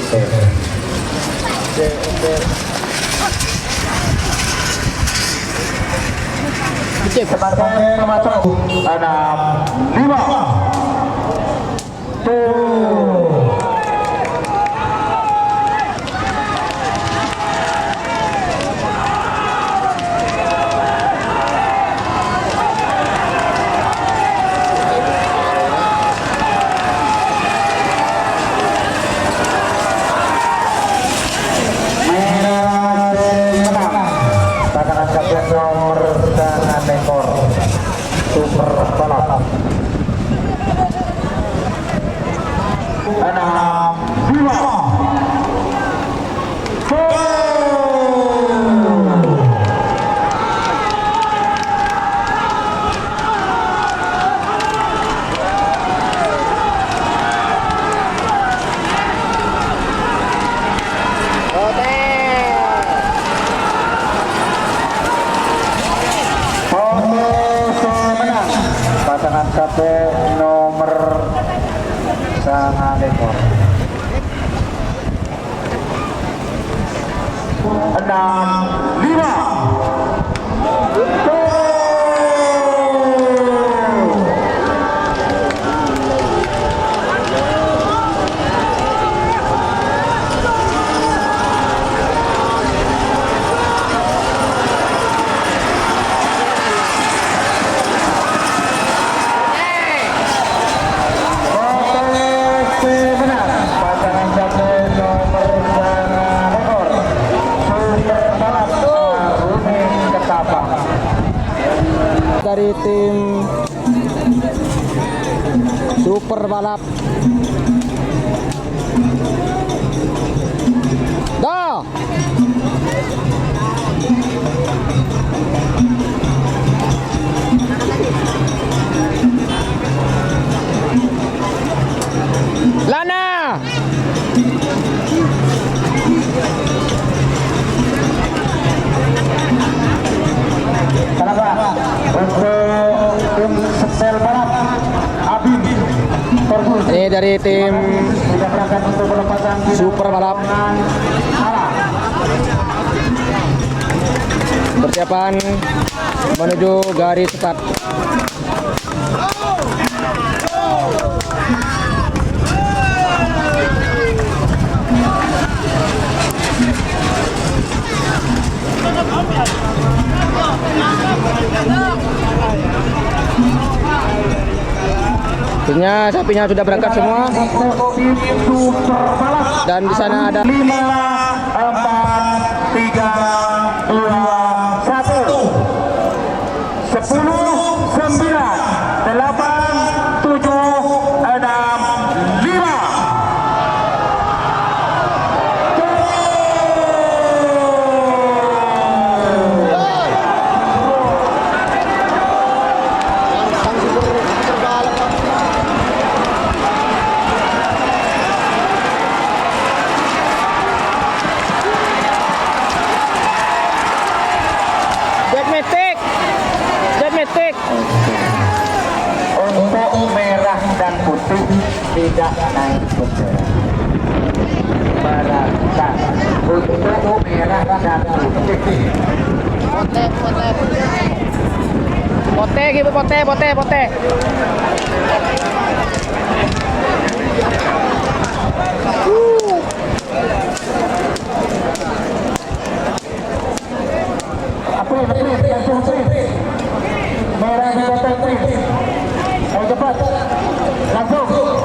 Oke. Sebagai pemasok 6-5. Tuh. Super balap 6-2. Pasangan KP nomor sangat ekor 6-5. Dari tim Super Balap. Dah. Lana. Kenapa? Untuk tim Sel Balap Abim Pergus. Ini dari tim Sudah berangkat untuk melepaskan Super Balap. Persiapan menuju garis start. Sapinya sudah berangkat semua. Dan di sana ada 5, 4, 3, 2, 1. 10, 9, 8, 7, 6, 5. Untuk merah dan putih tidak naik bendera. Berangkat untuk merah dan putih. pote gitu, pote. April, langsung April. Merah di atas April. Ayo cepat, langsung.